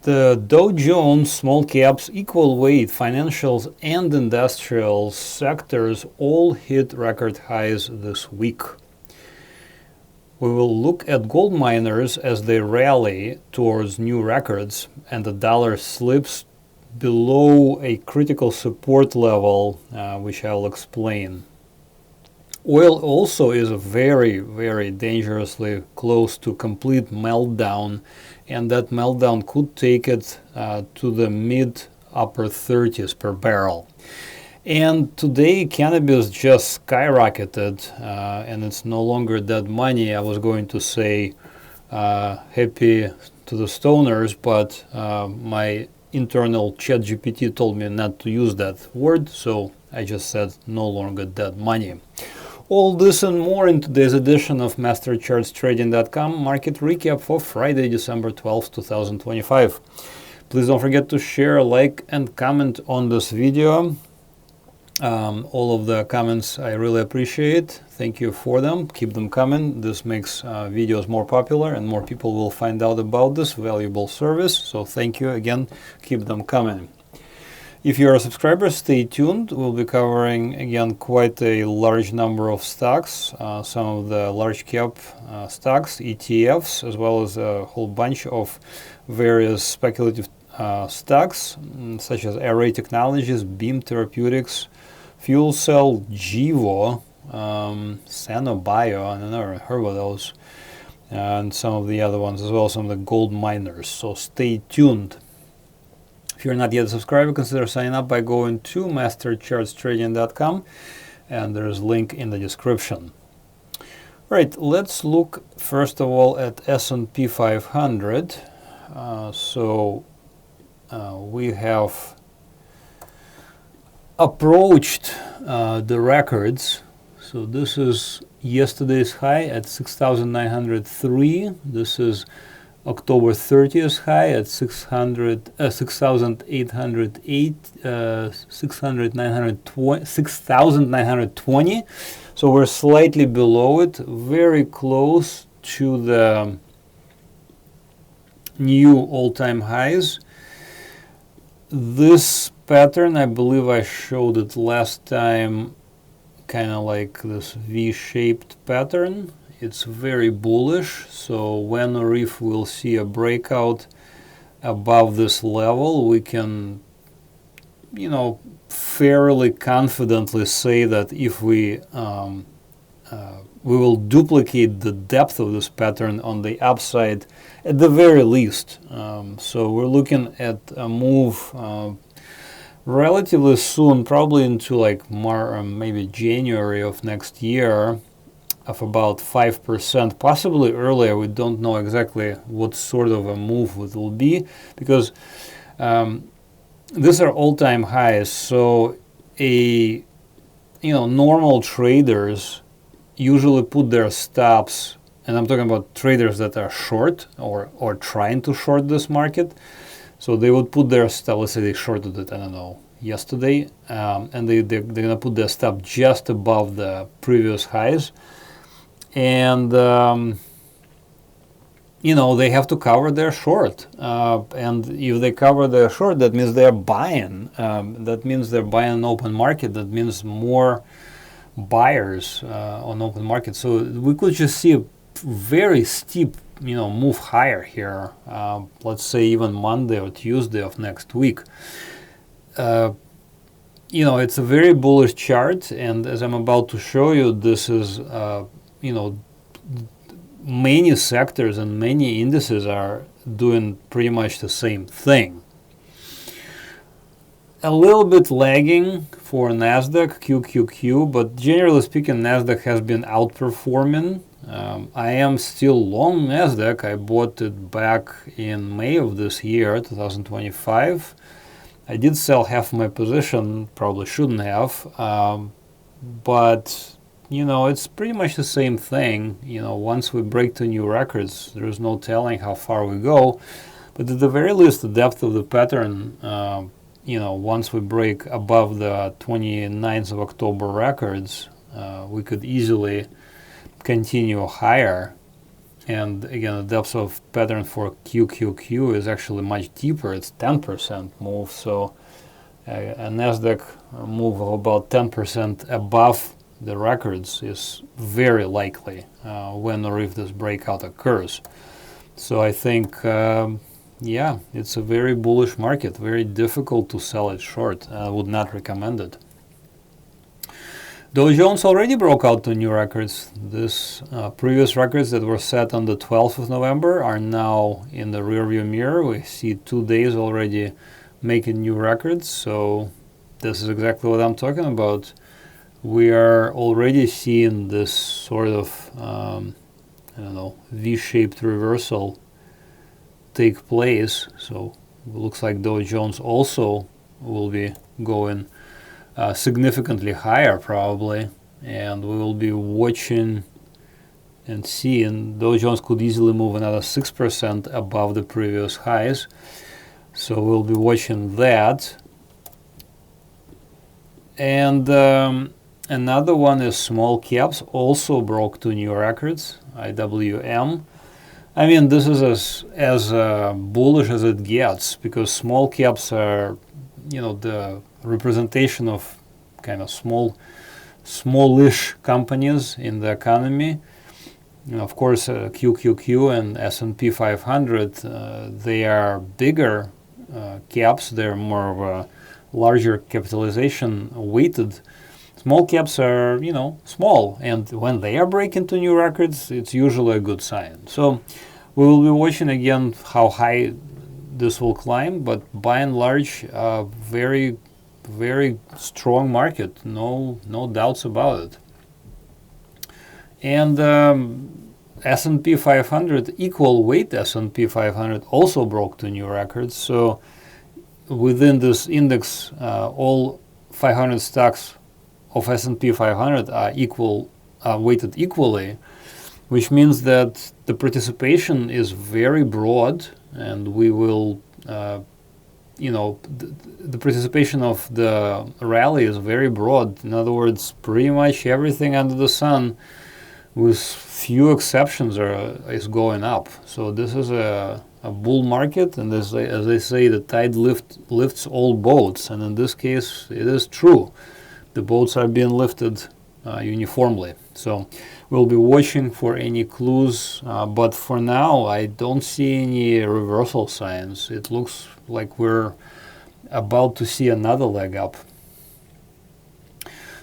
The Dow Jones small caps, equal weight, financials and industrial sectors all hit record highs this week. We will look at gold miners as they rally towards new records and the dollar slips below a critical support level, which I'll explain. Oil also is very, very dangerously close to complete meltdown, and that meltdown could take it to the mid-upper 30s per barrel. And today, cannabis just skyrocketed, and it's no longer dead money. I was going to say happy to the stoners, but my internal ChatGPT told me not to use that word, so I just said no longer dead money. All this and more in today's edition of MasterChartsTrading.com market recap for Friday, December 12th, 2025. Please don't forget to share, like, and comment on this video. All of the comments I really appreciate. Thank you for them. Keep them coming. This makes videos more popular and more people will find out about this valuable service. So thank you again. Keep them coming. If you're a subscriber, stay tuned. We'll be covering again quite a large number of stocks, some of the large cap stocks, ETFs, as well as a whole bunch of various speculative stocks, such as Array Technologies, Beam Therapeutics, FuelCell, Gevo, Sanobio, I never heard of those, and some of the other ones as well, some of the gold miners. So stay tuned. If you're not yet a subscriber, consider signing up by going to MasterChartsTrading.com, and there's a link in the description. Right, let's look first of all at S&P 500. We have approached the records. So this is yesterday's high at 6,903. This is October 30th high at 6,920. So we're slightly below it, very close to the new all-time highs. This pattern, I believe I showed it last time, kind of like this V-shaped pattern. It's very bullish, so when or if we'll see a breakout above this level, we can, fairly confidently say that if we will duplicate the depth of this pattern on the upside at the very least. So we're looking at a move relatively soon, probably into like maybe January of next year, of about 5%, possibly earlier. We don't know exactly what sort of a move it will be, because these are all-time highs. So normal traders usually put their stops, and I'm talking about traders that are short or trying to short this market. So they would put their stop, let's say they shorted it, I don't know, yesterday, and they're going to put their stop just above the previous highs. And, they have to cover their short. And if they cover their short, that means they're buying. That means they're buying on open market. That means more buyers on open market. So we could just see a very steep, move higher here. Let's say even Monday or Tuesday of next week. It's a very bullish chart. And as I'm about to show you, this is... many sectors and many indices are doing pretty much the same thing. A little bit lagging for NASDAQ, QQQ, but generally speaking, NASDAQ has been outperforming. I am still long NASDAQ. I bought it back in May of this year, 2025. I did sell half my position, probably shouldn't have, but... it's pretty much the same thing. Once we break to new records, there's no telling how far we go. But at the very least, the depth of the pattern, once we break above the 29th of October records, we could easily continue higher. And again, the depth of pattern for QQQ is actually much deeper. It's 10% move. So a NASDAQ move of about 10% above the records is very likely when or if this breakout occurs. So I think, yeah, it's a very bullish market, very difficult to sell it short. I would not recommend it. Dow Jones already broke out to new records. This previous records that were set on the 12th of November are now in the rearview mirror. We see 2 days already making new records. So this is exactly what I'm talking about. We are already seeing this sort of, I don't know, V-shaped reversal take place. So it looks like Dow Jones also will be going significantly higher probably, and we will be watching and seeing. Dow Jones could easily move another 6% above the previous highs, so we'll be watching that. And another one is small caps, also broke two new records, IWM. I mean, this is as bullish as it gets, because small caps are, you know, the representation of kind of smallish companies in the economy. You know, of course, QQQ and S&P 500, they are bigger caps. They're more of a larger capitalization weighted. Small caps are, you know, small, and when they are breaking to new records, it's usually a good sign. So we will be watching again how high this will climb, but by and large, very, very strong market. No doubts about it. And S&P 500, equal weight S&P 500 also broke two new records. So within this index, all 500 stocks of S&P 500 are weighted equally, which means that the participation is very broad, and we will, you know, the participation of the rally is very broad. In other words, pretty much everything under the sun, with few exceptions, is going up. So this is a bull market, and as they say, the tide lifts all boats, and in this case, it is true. The boats are being lifted uniformly. So we'll be watching for any clues, but for now, I don't see any reversal signs. It looks like we're about to see another leg up.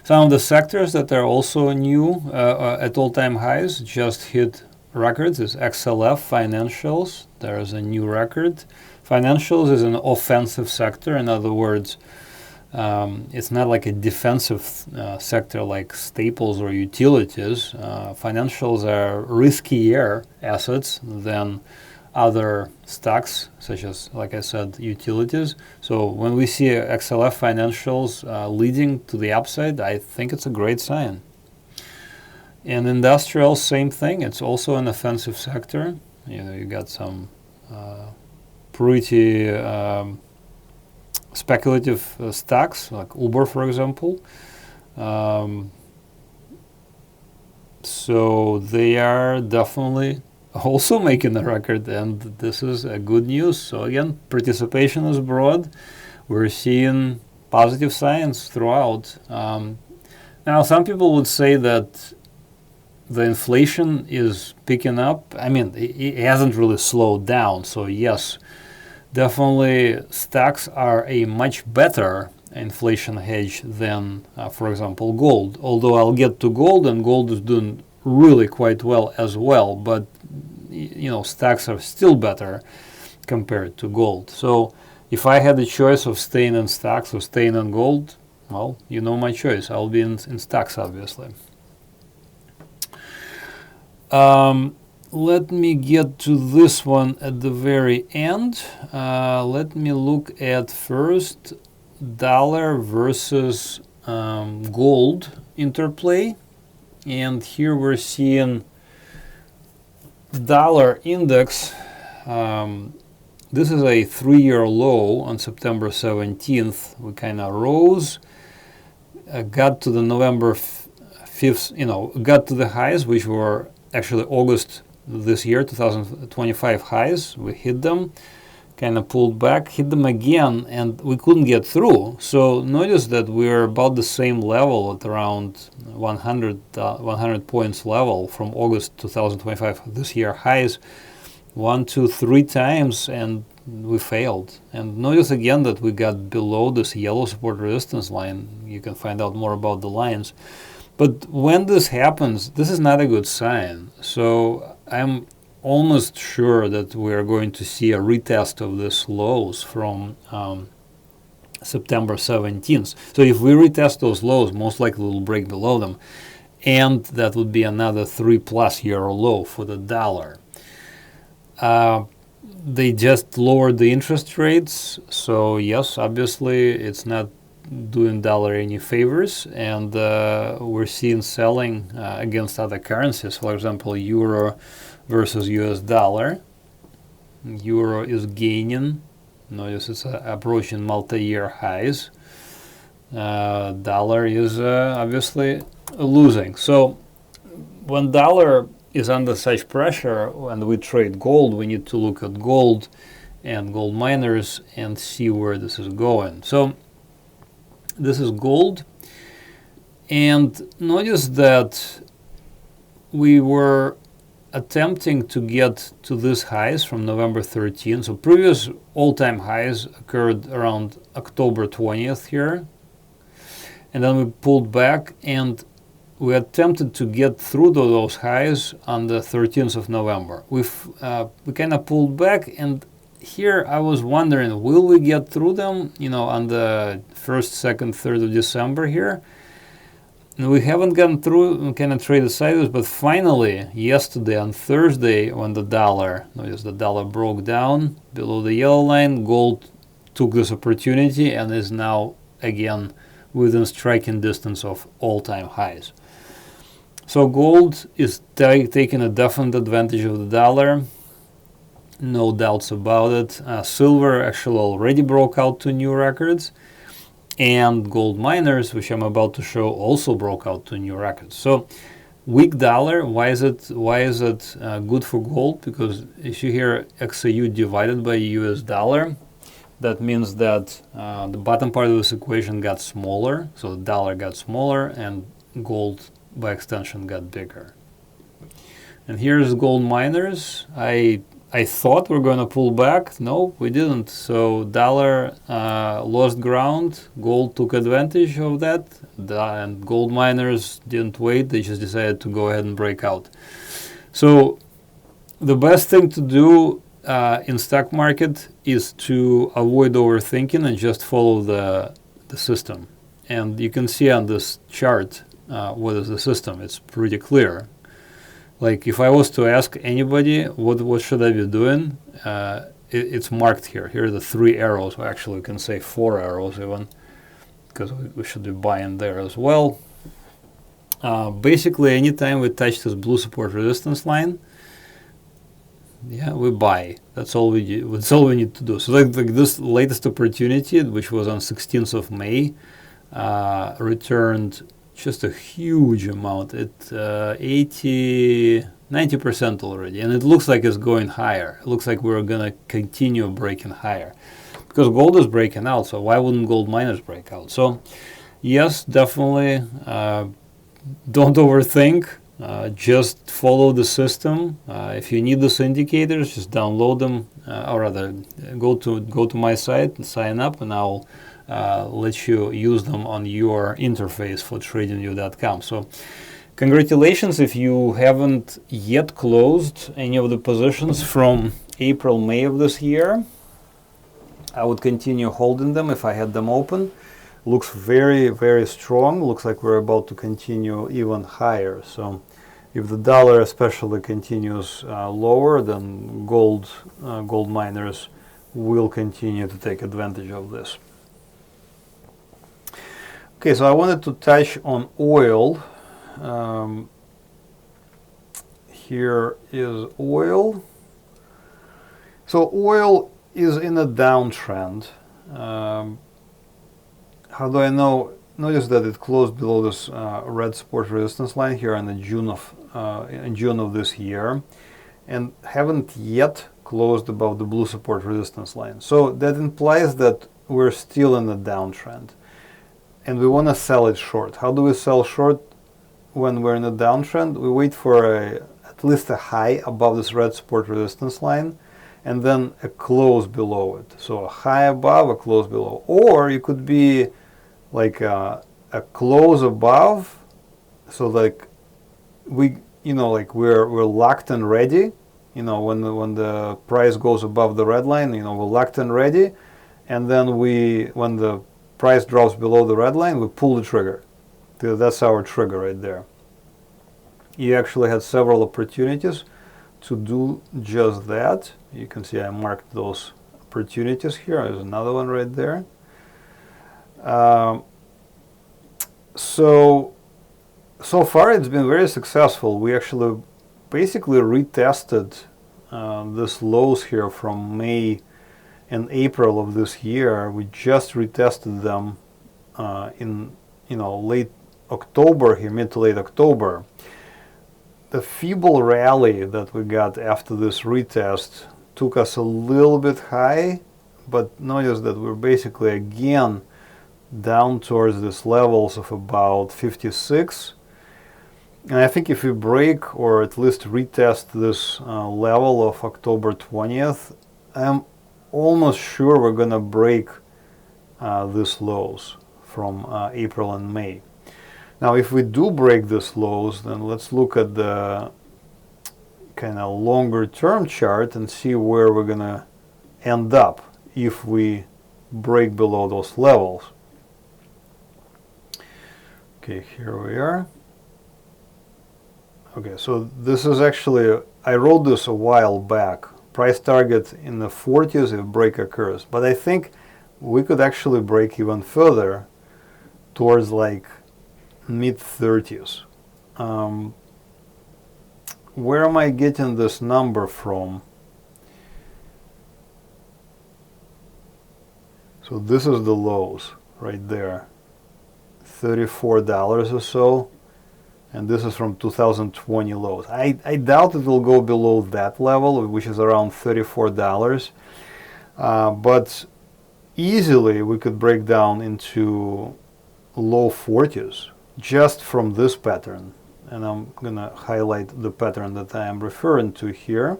Some of the sectors that are also new at all-time highs just hit records is XLF Financials. There is a new record. Financials is an offensive sector. In other words, it's not like a defensive sector like staples or utilities. Financials are riskier assets than other stocks, such as, like I said, utilities. So when we see XLF Financials leading to the upside, I think it's a great sign. In industrial, same thing. It's also an offensive sector. You know, you got some pretty speculative stocks like Uber, for example. So they are definitely also making a record, and this is a good news. So again, participation is broad. We're seeing positive signs throughout. Now, some people would say that the inflation is picking up. I mean, it hasn't really slowed down. So yes, definitely stocks are a much better inflation hedge than, for example, gold. Although I'll get to gold, and gold is doing really quite well as well. But you know, stocks are still better compared to gold. So if I had the choice of staying in stocks or staying in gold, well, you know my choice. I'll be in stocks, obviously. Let me get to this one at the very end. Let me look at first dollar versus gold interplay. And here we're seeing dollar index. This is a 3-year low on September 17th. We kind of rose, got to the November 5th, you know, got to the highs, which were actually August this year, 2025 highs. We hit them, kind of pulled back, hit them again, and we couldn't get through. So notice that we're about the same level at around 100 points level from August 2025 this year highs 1, 2, 3 times, and we failed. And notice again that we got below this yellow support resistance line. You can find out more about the lines. But when this happens, this is not a good sign. So I'm almost sure that we are going to see a retest of these lows from September 17th. So if we retest those lows, most likely we'll break below them. And that would be another 3+ year low for the dollar. They just lowered the interest rates. So yes, obviously it's not doing dollar any favors, and we're seeing selling against other currencies. For example, euro versus US dollar. Euro is gaining. Notice it's approaching multi-year highs. Dollar is obviously losing. So when dollar is under such pressure and we trade gold, we need to look at gold and gold miners and see where this is going. So this is gold, and notice that we were attempting to get to these highs from November 13th. So previous all-time highs occurred around October 20th here, and then we pulled back, and we attempted to get through those highs on the 13th of November. We kind of pulled back, and here I was wondering, will we get through them, on the 1st, 2nd, 3rd of December here? And we haven't gotten through, we kind of traded sideways, but finally, yesterday on Thursday, when notice the dollar broke down below the yellow line, gold took this opportunity and is now again within striking distance of all-time highs. So gold is taking a definite advantage of the dollar, no doubts about it. Silver actually already broke out to new records, and gold miners, which I'm about to show, also broke out to new records. So weak dollar, why is it good for gold? Because if you hear XAU divided by US dollar, that means that the bottom part of this equation got smaller, so the dollar got smaller and gold by extension got bigger. And here's gold miners. I thought we're going to pull back. No, we didn't. So dollar lost ground. Gold took advantage of that. And gold miners didn't wait. They just decided to go ahead and break out. So the best thing to do in stock market is to avoid overthinking and just follow the system. And you can see on this chart what is the system. It's pretty clear. Like if I was to ask anybody what should I be doing, it's marked here. Here are the 3 arrows. Or actually, we can say 4 arrows even, because we should be buying there as well. Basically, anytime we touch this blue support resistance line, we buy. That's all we do. That's all we need to do. So like this latest opportunity, which was on 16th of May, returned just a huge amount. It's 90% already, and it looks like it's going higher. It looks like we're gonna continue breaking higher because gold is breaking out. So why wouldn't gold miners break out? So yes, definitely don't overthink. Just follow the system. If you need these indicators, just download them, or rather go to my site and sign up, and I'll let you use them on your interface for tradingview.com. So congratulations if you haven't yet closed any of the positions from April, May of this year. I would continue holding them if I had them open. Looks very, very strong. Looks like we're about to continue even higher. So if the dollar especially continues lower, then gold miners will continue to take advantage of this. Okay, so I wanted to touch on oil. Here is oil. So oil is in a downtrend. How do I know? Notice that it closed below this red support resistance line here in June of this year, and haven't yet closed above the blue support resistance line. So that implies that we're still in a downtrend, and we want to sell it short. How do we sell short when we're in a downtrend? We wait for at least a high above this red support resistance line, and then a close below it. So a high above, a close below. Or it could be like a close above, so like we're locked and ready. When the price goes above the red line, we're locked and ready, and then when the price drops below the red line, we pull the trigger. That's our trigger right there. You actually had several opportunities to do just that. You can see I marked those opportunities here. There's another one right there. So far it's been very successful. We actually basically retested this lows here from May and April of this year. We just retested them in late October here, mid to late October. The feeble rally that we got after this retest took us a little bit high, but notice that we're basically again down towards these levels of about 56. And I think if we break or at least retest this level of October 20th, I'm almost sure we're going to break these lows from April and May. Now, if we do break these lows, then let's look at the kind of longer term chart and see where we're going to end up if we break below those levels. Okay, here we are. Okay, so this is actually, I wrote this a while back. Price target in the 40s if break occurs. But I think we could actually break even further towards like mid-30s. Where am I getting this number from? So this is the lows right there. $34 or so. And this is from 2020 lows. I doubt it will go below that level, which is around $34. But easily we could break down into low 40s just from this pattern. And I'm going to highlight the pattern that I am referring to here.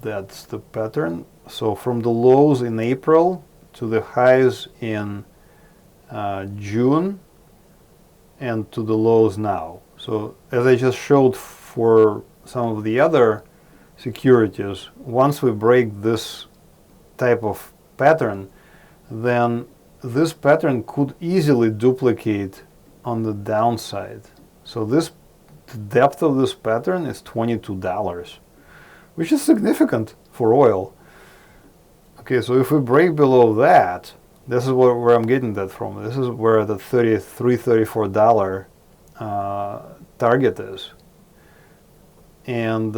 That's the pattern. So from the lows in April to the highs in June and to the lows now. So as I just showed for some of the other securities, once we break this type of pattern, then this pattern could easily duplicate on the downside. So the depth of this pattern is $22, which is significant for oil. Okay, so if we break below that, this is where I'm getting that from. This is where the $34 target is. And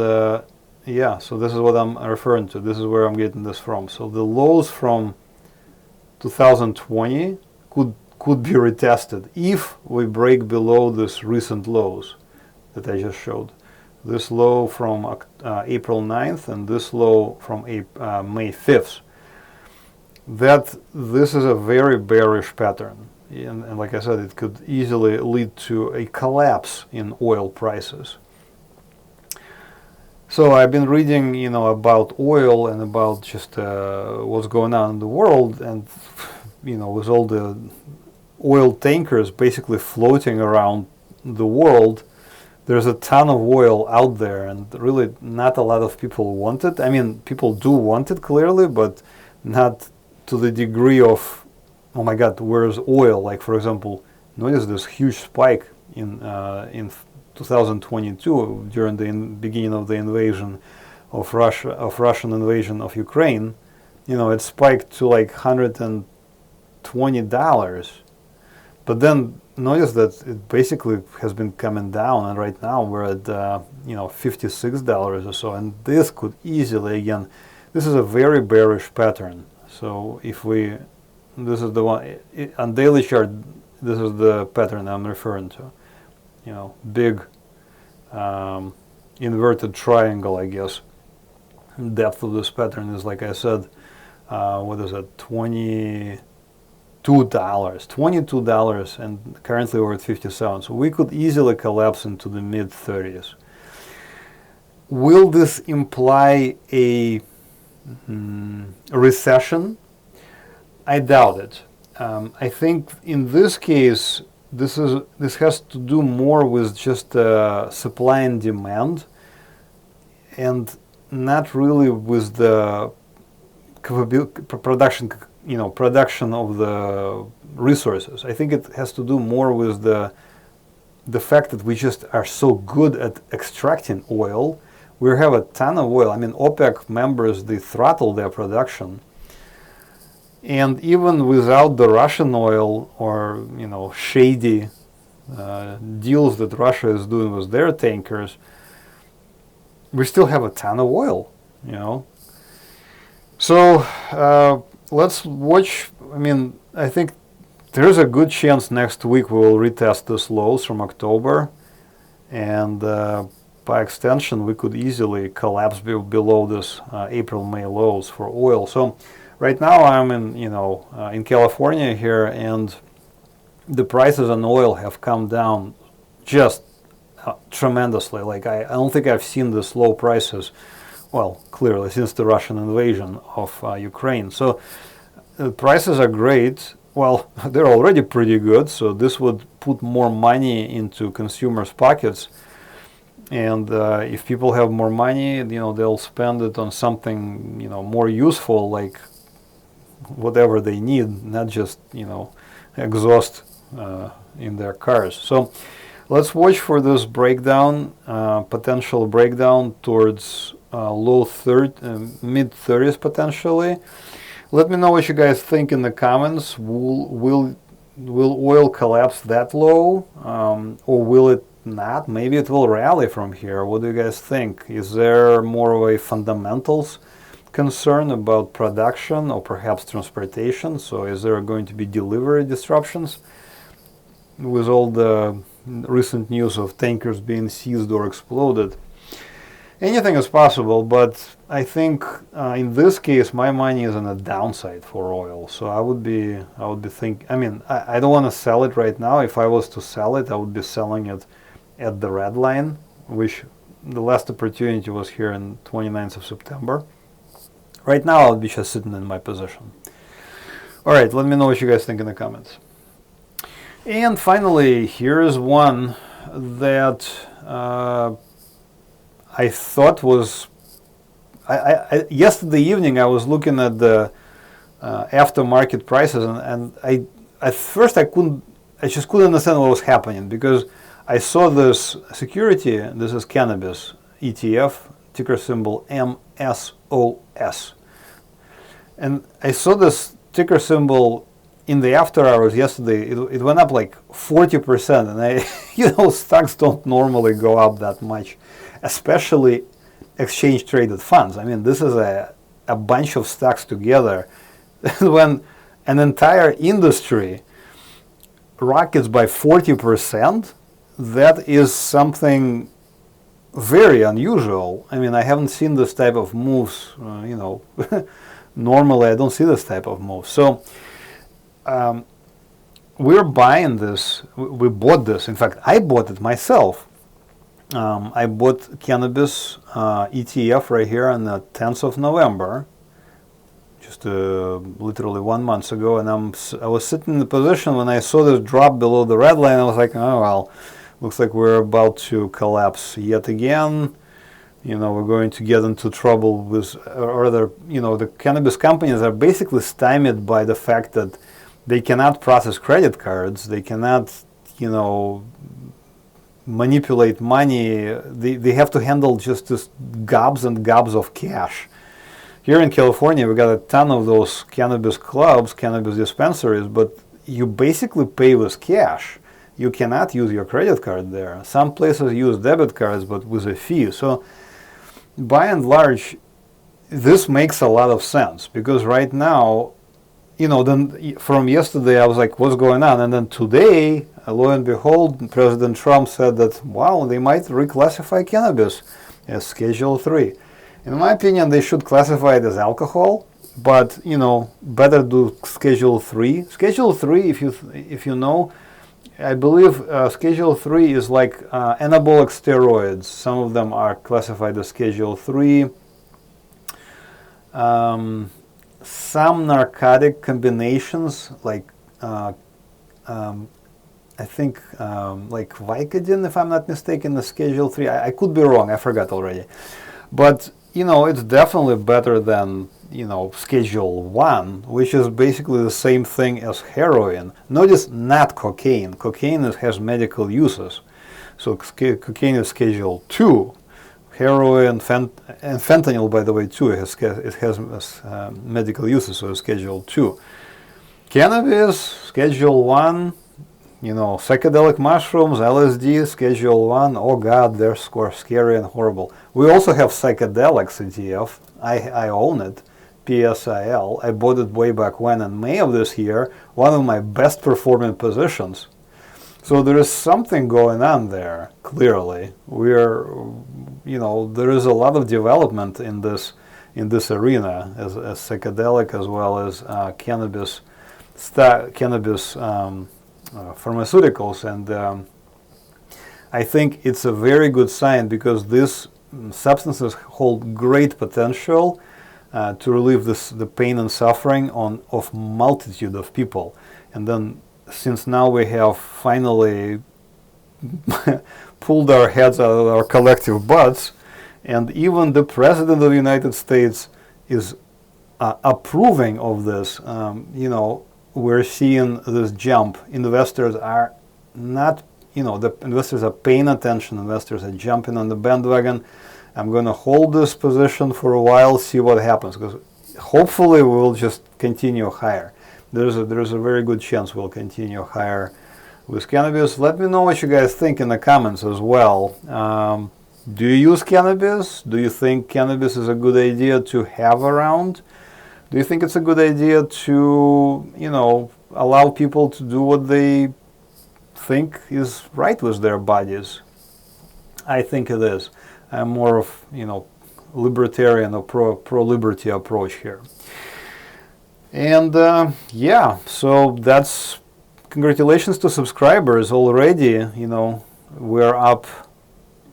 yeah, so this is what I'm referring to. This is where I'm getting this from. So the lows from 2020 could be retested if we break below this recent lows that I just showed. This low from April 9th and this low from May 5th. This is a very bearish pattern, and like I said, it could easily lead to a collapse in oil prices. So I've been reading, about oil and about just what's going on in the world, and with all the oil tankers basically floating around the world, there's a ton of oil out there, and really not a lot of people want it. I mean, people do want it clearly, but not to the degree of, oh my God, where's oil? Like, for example, notice this huge spike in 2022 during the beginning of the invasion of Russian invasion of Ukraine. It spiked to like $120. But then notice that it basically has been coming down, and right now we're at $56 or so, and this could easily, again, this is a very bearish pattern. So if this is the one on daily chart, this is the pattern I'm referring to. big inverted triangle, I guess. Depth of this pattern is, like I said, what is it, $22, and currently we're at 57. So we could easily collapse into the mid 30s. Will this imply a recession? I doubt it. I think in this case, this has to do more with just supply and demand, and not really with the production of the resources. I think it has to do more with the fact that we just are so good at extracting oil. We have a ton of oil. I mean, OPEC members, they throttle their production. And even without the Russian oil or, shady deals that Russia is doing with their tankers, we still have a ton of oil, So let's watch. I mean, I think there's a good chance next week we will retest these lows from October, and by extension, we could easily collapse below this April-May lows for oil. So right now I'm in California here, and the prices on oil have come down just tremendously. Like I don't think I've seen this low prices, well, clearly since the Russian invasion of Ukraine. So the prices are great. Well, they're already pretty good, so this would put more money into consumers' pockets. And if people have more money, they'll spend it on something, more useful, like whatever they need, not just, exhaust in their cars. So let's watch for this breakdown, potential breakdown towards mid 30s potentially. Let me know what you guys think in the comments. Will oil collapse that low, or will it not? Maybe it will rally from here. What do you guys think? Is there more of a fundamentals concern about production or perhaps transportation? So is there going to be delivery disruptions with all the recent news of tankers being seized or exploded? Anything is possible, but I think in this case my money is on the downside for oil. So I would be thinking. I mean, I don't want to sell it right now. If I was to sell it, I would be selling it at the red line, which the last opportunity was here on 29th of September. Right now I'll be just sitting in my position. All right, let me know what you guys think in the comments. And finally, here is one that I thought was, yesterday evening I was looking at the aftermarket prices, and at first I just couldn't understand what was happening, because I saw this this is Cannabis ETF, ticker symbol MSOS. And I saw this ticker symbol in the after hours yesterday. It went up like 40%, and stocks don't normally go up that much, especially exchange traded funds. I mean, this is a bunch of stocks together. When an entire industry rockets by 40%, that is something very unusual. I mean, I haven't seen this type of moves, normally I don't see this type of moves. So we're buying this, we bought this. In fact, I bought it myself. I bought Cannabis ETF right here on the 10th of November, just literally 1 month ago, and I was sitting in the position when I saw this drop below the red line. I was like, oh well, looks like we're about to collapse yet again. We're going to get into trouble with, the cannabis companies are basically stymied by the fact that they cannot process credit cards, they cannot, manipulate money. They have to handle just this gobs and gobs of cash. Here in California, we got a ton of those cannabis clubs, cannabis dispensaries, but you basically pay with cash. You cannot use your credit card there. Some places use debit cards, but with a fee. So by and large, this makes a lot of sense, because right now, then from yesterday I was like, what's going on? And then today, lo and behold, President Trump said that, wow, they might reclassify cannabis as Schedule 3. In my opinion, they should classify it as alcohol, but better do Schedule 3. Schedule 3, if you know, I believe Schedule 3 is like anabolic steroids. Some of them are classified as Schedule 3. Some narcotic combinations, like I think like Vicodin, if I'm not mistaken, is Schedule 3. I could be wrong. I forgot already. But it's definitely better than Schedule 1, which is basically the same thing as heroin. Notice not cocaine. Cocaine has medical uses. So cocaine is Schedule 2. Heroin and fentanyl, by the way, too, it has medical uses, so it's Schedule 2. Cannabis, Schedule 1. Psychedelic mushrooms, LSD, Schedule 1. Oh God, they're scary and horrible. We also have psychedelics ETF. I own it, PSIL. I bought it way back when in May of this year. One of my best performing positions. So there is something going on there, clearly. There is a lot of development in this arena as psychedelic as well as cannabis pharmaceuticals, and I think it's a very good sign because these substances hold great potential to relieve the pain and suffering of multitude of people. And then since now we have finally pulled our heads out of our collective butts, and even the President of the United States is approving of this, we're seeing this jump. Investors are not, the investors are paying attention. Investors are jumping on the bandwagon. I'm going to hold this position for a while, see what happens, because hopefully we will just continue higher. There's a very good chance we'll continue higher with cannabis. Let me know what you guys think in the comments as well. Do you use cannabis? Do you think cannabis is a good idea to have around? Do you think it's a good idea to, allow people to do what they think is right with their bodies? I think it is. I'm more of, libertarian or pro-liberty approach here. And so that's congratulations to subscribers already. We're up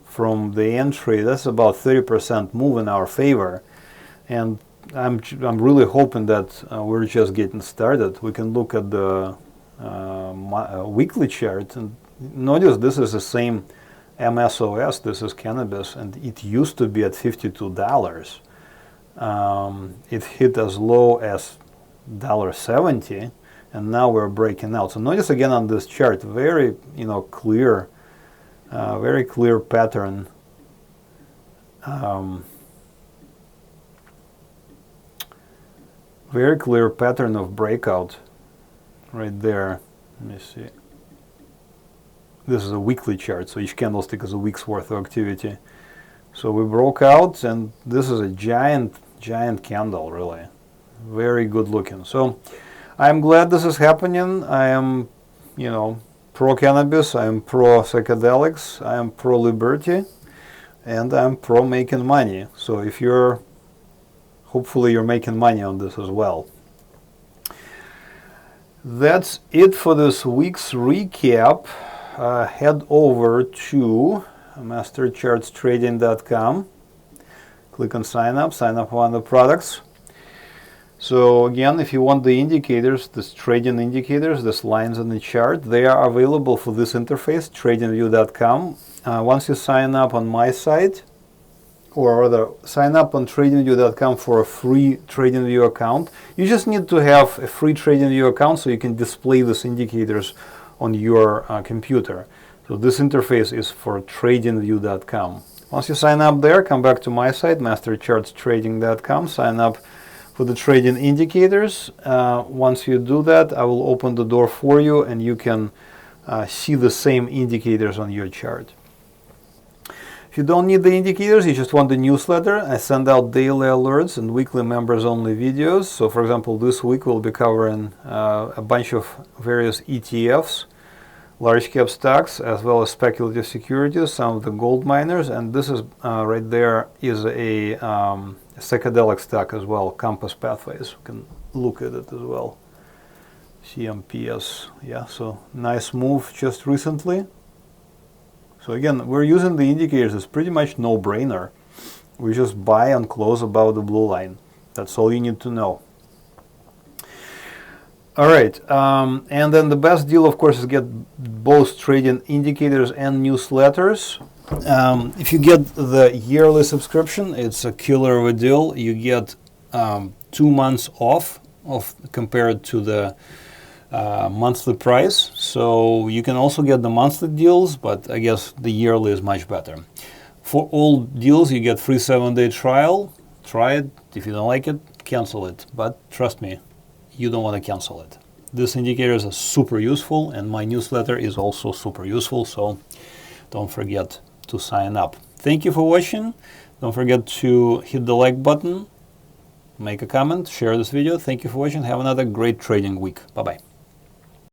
from the entry. That's about 30% move in our favor. And I'm really hoping that we're just getting started. We can look at the weekly chart and notice this is the same MSOS. This is cannabis, and it used to be at $52. It hit as low as $1.70, and now we're breaking out. So notice again on this chart, very clear, very clear pattern. Very clear pattern of breakout right there. Let me see. This is a weekly chart, so each candlestick is a week's worth of activity. So we broke out, and this is a giant candle, really. Very good looking. So I'm glad this is happening. I am, pro-cannabis, I am pro-psychedelics, I am pro-liberty, and I'm pro-making money. So if hopefully you're making money on this as well. That's it for this week's recap. Head over to MasterChartsTrading.com. Click on sign up on the products. So again, if you want the indicators, these trading indicators, these lines on the chart, they are available for this interface, TradingView.com. Once you sign up on my site, or rather sign up on TradingView.com for a free TradingView account, you just need to have a free TradingView account so you can display these indicators on your computer. So this interface is for TradingView.com. Once you sign up there, come back to my site, MasterChartsTrading.com, sign up for the trading indicators. Once you do that, I will open the door for you and you can see the same indicators on your chart. If you don't need the indicators, you just want the newsletter, I send out daily alerts and weekly members-only videos. So for example, this week we'll be covering a bunch of various ETFs, large cap stocks, as well as speculative securities, some of the gold miners, and this is right there is a psychedelic stock as well, Compass Pathways. You can look at it as well. CMPS, yeah, so nice move just recently. So again, we're using the indicators. It's pretty much no-brainer. We just buy and close above the blue line. That's all you need to know. All right, and then the best deal, of course, is get both trading indicators and newsletters. If you get the yearly subscription, it's a killer of a deal. You get 2 months off compared to the monthly price. So you can also get the monthly deals, but I guess the yearly is much better. For all deals, you get free 7-day trial. Try it. If you don't like it, cancel it. But trust me, you don't want to cancel it. These indicators are super useful, and my newsletter is also super useful, so don't forget to sign up. Thank you for watching. Don't forget to hit the like button, make a comment, share this video. Thank you for watching. Have another great trading week. Bye-bye.